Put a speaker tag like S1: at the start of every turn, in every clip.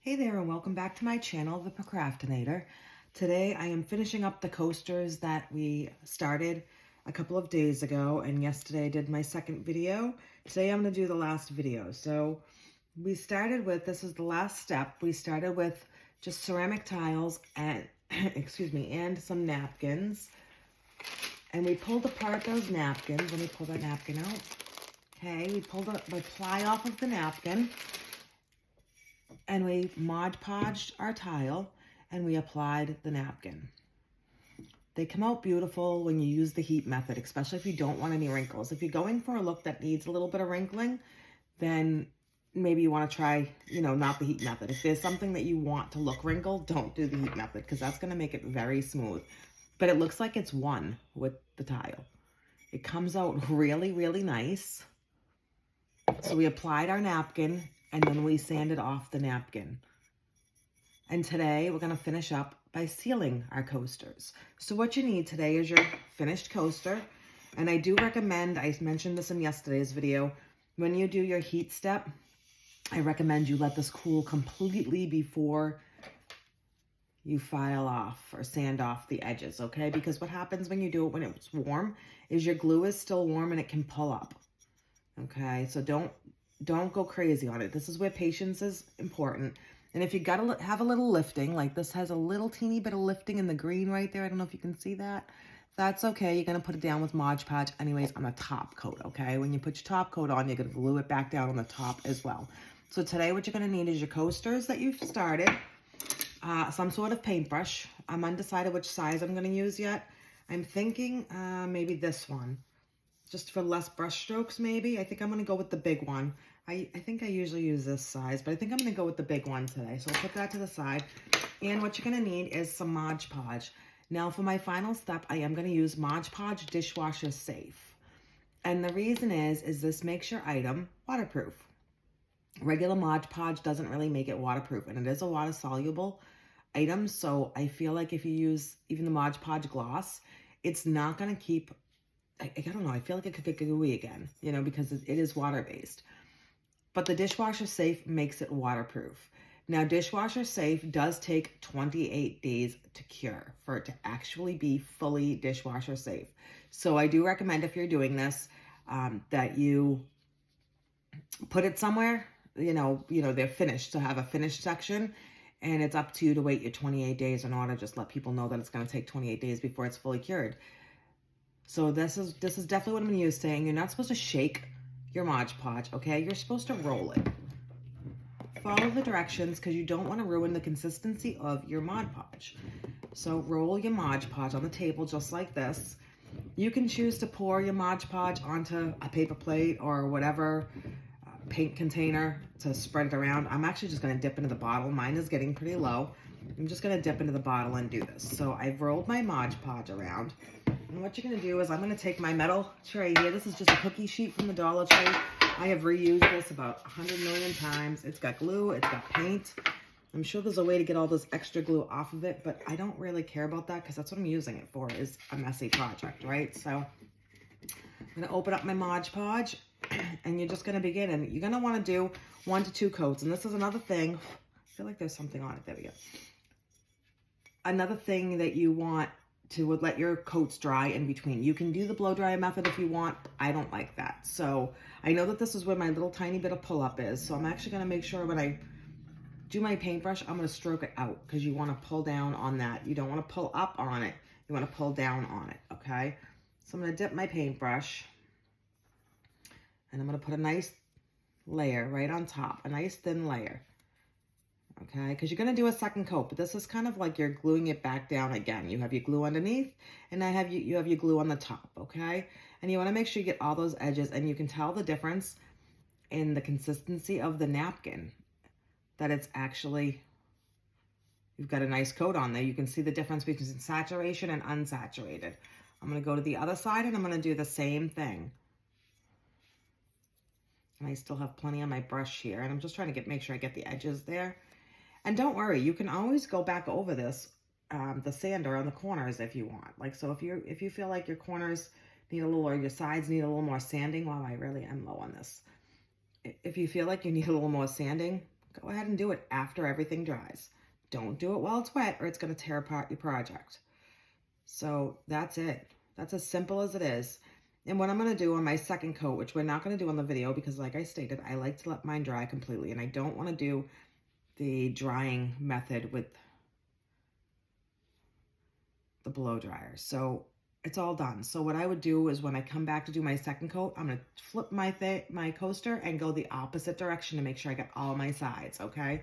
S1: Hey there and welcome back to my channel, The Procrastinator. Today I am finishing up the coasters that we started a couple of days ago, and yesterday I did my second video. Today I'm going to do the last video. So we started with, this is the last step, we started with just ceramic tiles and, excuse me, and some napkins. And we pulled apart those napkins. Let me pull that napkin out. Okay, we pulled the ply off of the napkin. And we Mod Podged our tile and we applied the napkin. They come out beautiful when you use the heat method, especially if you don't want any wrinkles. If you're going for a look that needs a little bit of wrinkling, then maybe you want to try, not the heat method. If there's something that you want to look wrinkled, don't do the heat method because that's going to make it very smooth. But it looks like it's one with the tile. It comes out really, really nice. So we applied our napkin and then we sanded off the napkin. And today we're going to finish up by sealing our coasters. So what you need today is your finished coaster. And I do recommend, I mentioned this in yesterday's video, when you do your heat step, I recommend you let this cool completely before you file off or sand off the edges, okay? Because what happens when you do it when it's warm is your glue is still warm and it can pull up, okay? So don't go crazy on it. This is where patience is important. And if you gotta have a little lifting, like this has a little teeny bit of lifting in the green right there. I don't know if you can see that. That's okay. You're gonna put it down with Mod Podge anyways on the top coat, okay? When you put your top coat on, you're gonna glue it back down on the top as well. So today what you're gonna need is your coasters that you've started, some sort of paintbrush. I'm undecided which size I'm gonna use yet. I'm thinking maybe this one. Just for less brush strokes, maybe. I think I'm going to go with the big one. I think I usually use this size, but I think I'm going to go with the big one today. So I'll put that to the side. And what you're going to need is some Mod Podge. Now for my final step, I am going to use Mod Podge Dishwasher Safe. And the reason is this makes your item waterproof. Regular Mod Podge doesn't really make it waterproof, and it is a water-soluble item. So I feel like if you use even the Mod Podge gloss, it's not going to keep... I don't know, I feel like it could get gooey again, because it is water-based. But the Dishwasher Safe makes it waterproof. Now, Dishwasher Safe does take 28 days to cure for it to actually be fully dishwasher safe. So I do recommend if you're doing this, that you put it somewhere, they're finished, to have a finished section. And it's up to you to wait your 28 days in order to just let people know that it's going to take 28 days before it's fully cured. So this is definitely what I'm going to use today. You're not supposed to shake your Mod Podge, okay? You're supposed to roll it. Follow the directions because you don't want to ruin the consistency of your Mod Podge. So roll your Mod Podge on the table just like this. You can choose to pour your Mod Podge onto a paper plate or whatever paint container to spread it around. I'm actually just going to dip into the bottle. Mine is getting pretty low. I'm just going to dip into the bottle and do this. So I've rolled my Mod Podge around. And what you're going to do is I'm going to take my metal tray here. This is just a cookie sheet from the Dollar Tree. I have reused this about 100 million times. It's got glue. It's got paint. I'm sure there's a way to get all this extra glue off of it, but I don't really care about that because that's what I'm using it for, is a messy project, right? So I'm going to open up my Mod Podge, and you're just going to begin. And you're going to want to do 1 to 2 coats. And this is another thing. I feel like there's something on it. There we go. Another thing that you want to let your coats dry in between. You can do the blow dry method if you want. I don't like that. So I know that this is where my little tiny bit of pull up is. So I'm actually going to make sure when I do my paintbrush, I'm going to stroke it out because you want to pull down on that. You don't want to pull up on it. You want to pull down on it. Okay. So I'm going to dip my paintbrush and I'm going to put a nice layer right on top, a nice thin layer. Okay, because you're going to do a second coat, but this is kind of like you're gluing it back down again. You have your glue underneath, and you have your glue on the top, okay? And you want to make sure you get all those edges, and you can tell the difference in the consistency of the napkin, that it's actually, you've got a nice coat on there. You can see the difference between saturation and unsaturated. I'm going to go to the other side, and I'm going to do the same thing. And I still have plenty on my brush here, and I'm just trying to make sure I get the edges there. And don't worry, you can always go back over this, the sander on the corners if you want. Like, so if you feel like your corners need a little, or your sides need a little more sanding, wow, I really am low on this. If you feel like you need a little more sanding, go ahead and do it after everything dries. Don't do it while it's wet or it's going to tear apart your project. So that's it. That's as simple as it is. And what I'm going to do on my second coat, which we're not going to do on the video because like I stated, I like to let mine dry completely. And I don't want to do the drying method with the blow dryer. So it's all done. So what I would do is when I come back to do my second coat, I'm going to flip my coaster and go the opposite direction to make sure I get all my sides, okay?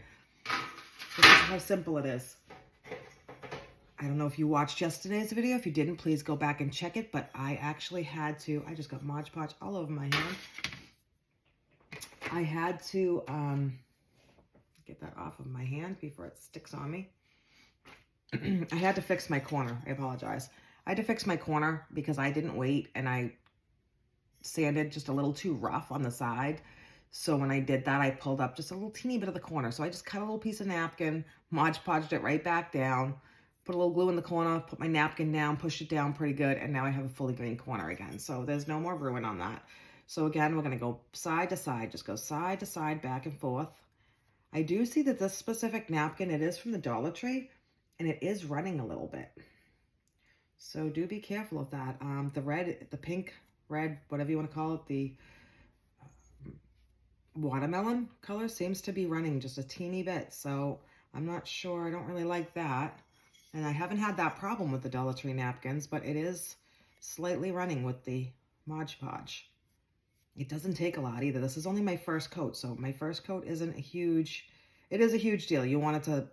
S1: This is how simple it is. I don't know if you watched yesterday's video. If you didn't, please go back and check it. But I actually had to, I just got Mod Podge all over my hand. I had to get that off of my hand before it sticks on me. I had to fix my corner. I apologize. I had to fix my corner because I didn't wait and I sanded just a little too rough on the side. So when I did that, I pulled up just a little teeny bit of the corner. So I just cut a little piece of napkin, Mod Podged it right back down, put a little glue in the corner, put my napkin down, pushed it down pretty good, and now I have a fully green corner again. So there's no more ruin on that. So again, we're going to go side to side, just go side to side, back and forth. I do see that this specific napkin, it is from the Dollar Tree, and it is running a little bit. So do be careful of that. The pink, red, whatever you want to call it, the watermelon color seems to be running just a teeny bit. So I'm not sure. I don't really like that. And I haven't had that problem with the Dollar Tree napkins, but it is slightly running with the Mod Podge. It doesn't take a lot either. This is only my first coat, so my first coat isn't a huge, it is a huge deal. You want it to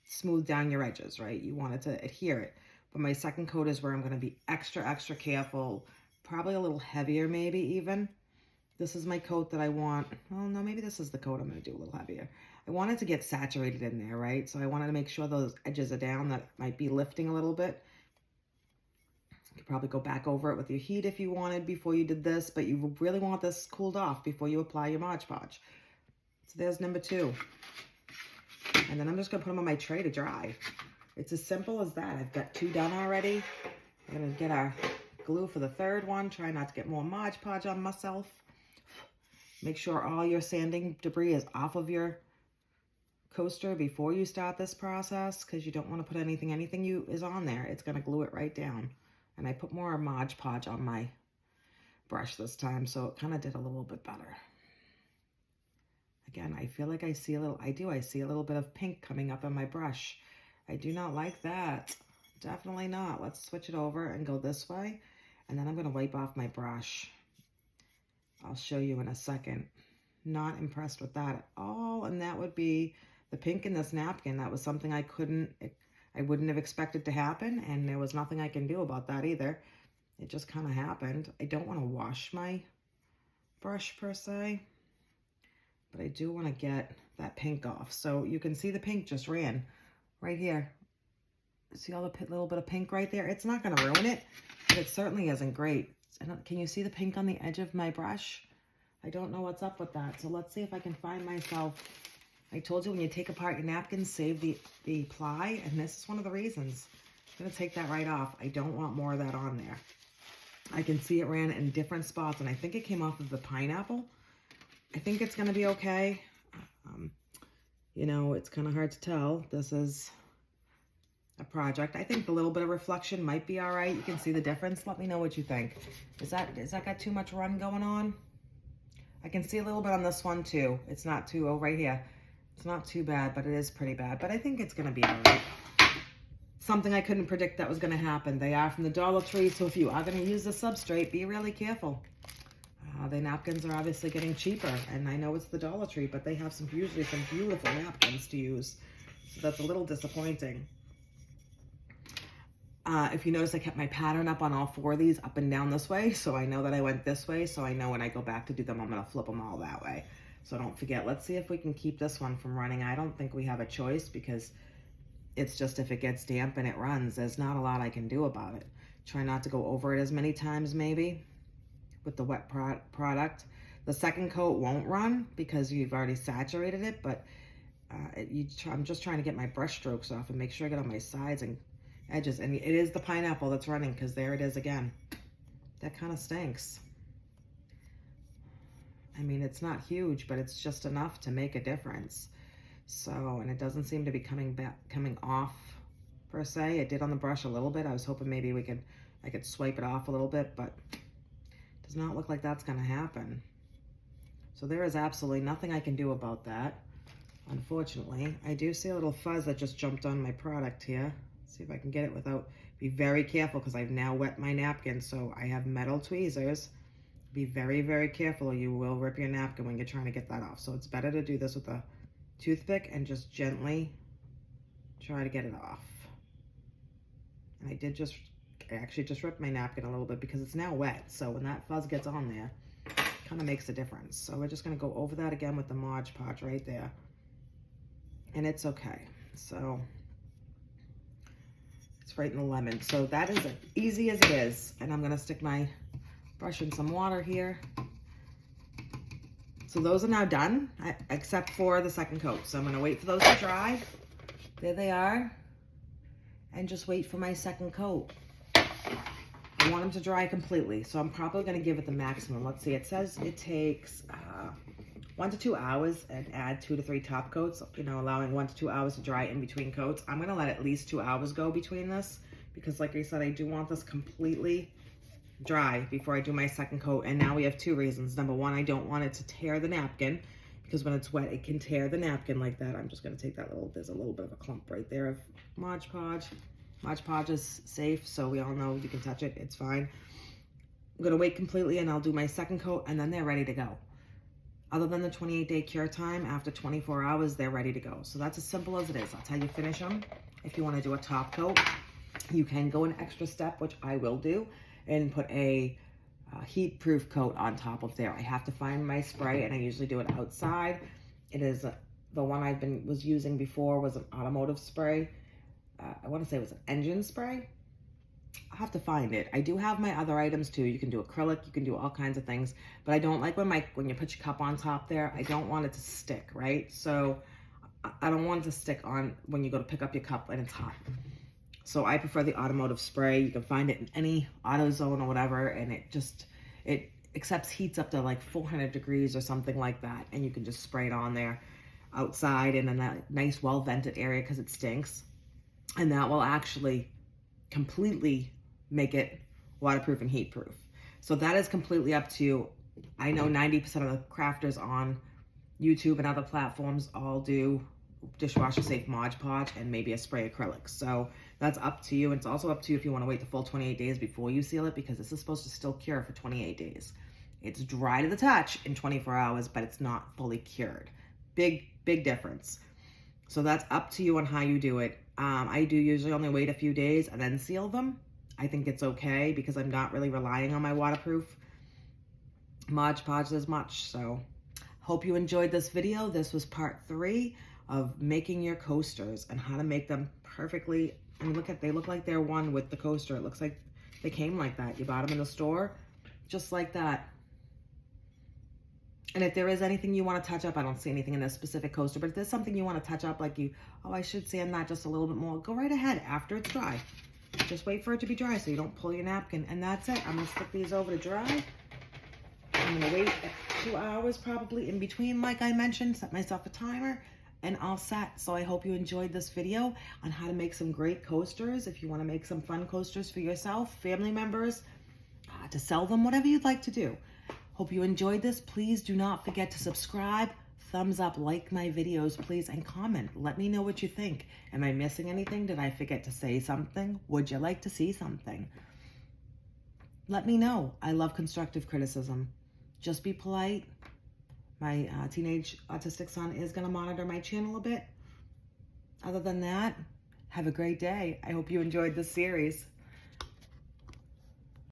S1: smooth down your edges, right? You want it to adhere it. But my second coat is where I'm going to be extra, extra careful, probably a little heavier maybe even. This is my coat that I want. Well, no, maybe this is the coat I'm going to do a little heavier. I want it to get saturated in there, right? So I wanted to make sure those edges are down. That might be lifting a little bit. You could probably go back over it with your heat if you wanted before you did this, but you really want this cooled off before you apply your Mod Podge. So there's number 2. And then I'm just going to put them on my tray to dry. It's as simple as that. I've got 2 done already. I'm going to get our glue for the third one. Try not to get more Mod Podge on myself. Make sure all your sanding debris is off of your coaster before you start this process, because you don't want to put anything is on there. It's going to glue it right down. And I put more Mod Podge on my brush this time, so it kind of did a little bit better. Again, I feel like I see a little, I see a little bit of pink coming up on my brush. I do not like that. Definitely not. Let's switch it over and go this way. And then I'm going to wipe off my brush. I'll show you in a second. Not impressed with that at all. And that would be the pink in this napkin. That was something I wouldn't have expected to happen. And there was nothing I can do about that either. It just kind of happened. I don't want to wash my brush per se, but I do want to get that pink off. So you can see the pink just ran right here. See all the little bit of pink right there? It's not going to ruin it, but it certainly isn't great. Can you see the pink on the edge of my brush? I don't know what's up with that. So let's see if I can find myself. I told you when you take apart your napkins, save the ply, and this is one of the reasons. I'm going to take that right off. I don't want more of that on there. I can see it ran in different spots, and I think it came off of the pineapple. I think it's going to be okay. You know, it's kind of hard to tell. This is a project. I think the little bit of reflection might be all right. You can see the difference. Let me know what you think. Is that got too much run going on? I can see a little bit on this one too. It's not too, oh, right here. It's not too bad, but it is pretty bad. But I think it's going to be all right. Something I couldn't predict that was going to happen. They are from the Dollar Tree, so if you are going to use the substrate, be really careful. The napkins are obviously getting cheaper, and I know it's the Dollar Tree, but they have usually some beautiful napkins to use. So that's a little disappointing. If you notice, I kept my pattern up on all 4 of these, up and down this way, so I know that I went this way, so I know when I go back to do them, I'm going to flip them all that way. So don't forget. Let's see if we can keep this one from running. I don't think we have a choice, because it's just if it gets damp and it runs, there's not a lot I can do about it. Try not to go over it as many times maybe with the wet product. The second coat won't run because you've already saturated it, but I'm just trying to get my brush strokes off and make sure I get on my sides and edges. And it is the pineapple that's running, because there it is again. That kind of stinks. I mean, it's not huge, but it's just enough to make a difference. So, and it doesn't seem to be coming off per se. It did on the brush a little bit. I was hoping maybe I could swipe it off a little bit, but it does not look like that's gonna happen. So there is absolutely nothing I can do about that, unfortunately. I do see a little fuzz that just jumped on my product here. Let's see if I can get it without, be very careful because I've now wet my napkin, so I have metal tweezers. Be very, very careful or you will rip your napkin when you're trying to get that off. So it's better to do this with a toothpick and just gently try to get it off. And I actually just ripped my napkin a little bit because it's now wet. So when that fuzz gets on there, it kind of makes a difference. So we're just gonna go over that again with the Mod Podge right there. And it's okay. So it's right in the lemon. So that is as easy as it is. And I'm gonna stick my brush in some water here. So those are now done, except for the second coat. So I'm gonna wait for those to dry. There they are. And just wait for my second coat. I want them to dry completely. So I'm probably gonna give it the maximum. Let's see, it says it takes 1 to 2 hours and add 2 to 3 top coats, you know, allowing 1 to 2 hours to dry in between coats. I'm gonna let at least 2 hours go between this because like I said, I do want this completely dry before I do my second coat. And now we have 2 reasons. Number 1, I don't want it to tear the napkin because when it's wet, it can tear the napkin like that. I'm just gonna take that there's a little bit of a clump right there of Mod Podge. Mod Podge is safe, so we all know you can touch it, it's fine. I'm gonna wait completely and I'll do my second coat and then they're ready to go. Other than the 28-day cure time, after 24 hours, they're ready to go. So that's as simple as it is. That's how you finish them. If you wanna do a top coat, you can go an extra step, which I will do, and put a heat-proof coat on top of there. I have to find my spray, and I usually do it outside. It is the one was using before was an automotive spray. I want to say it was an engine spray. I'll have to find it. I do have my other items too. You can do acrylic, you can do all kinds of things, but I don't like when you put your cup on top there. I don't want it to stick, right? So I don't want it to stick on when you go to pick up your cup and it's hot. So I prefer the automotive spray. You can find it in any AutoZone or whatever, and it accepts heats up to like 400 degrees or something like that, and you can just spray it on there outside in a nice well-vented area because it stinks, and that will actually completely make it waterproof and heat proof. So that is completely up to you. I know 90% of the crafters on YouTube and other platforms all do dishwasher safe Mod Podge and maybe a spray acrylic. So that's up to you. It's also up to you if you want to wait the full 28 days before you seal it, because this is supposed to still cure for 28 days. It's dry to the touch in 24 hours, but it's not fully cured. Big difference. So that's up to you on how you do it. I do usually only wait a few days and then seal them. I think it's okay because I'm not really relying on my waterproof Mod Podge as much. So hope you enjoyed this video. This was part 3 of making your coasters and how to make them perfectly. And they look like they're one with the coaster. It looks like they came like that. You bought them in the store, just like that. And if there is anything you want to touch up, I don't see anything in this specific coaster, but if there's something you want to touch up, like I should sand that just a little bit more, go right ahead after it's dry. Just wait for it to be dry so you don't pull your napkin. And that's it. I'm going to stick these over to dry. I'm going to wait 2 hours probably in between, like I mentioned, set myself a timer, and all set. So I hope you enjoyed this video on how to make some great coasters. If you want to make some fun coasters for yourself, family members, to sell them, whatever you'd like to do. Hope you enjoyed this. Please do not forget to subscribe, thumbs up, like my videos, please, and comment. Let me know what you think. Am I missing anything? Did I forget to say something? Would you like to see something? Let me know. I love constructive criticism. Just be polite. My teenage autistic son is going to monitor my channel a bit. Other than that, have a great day. I hope you enjoyed this series.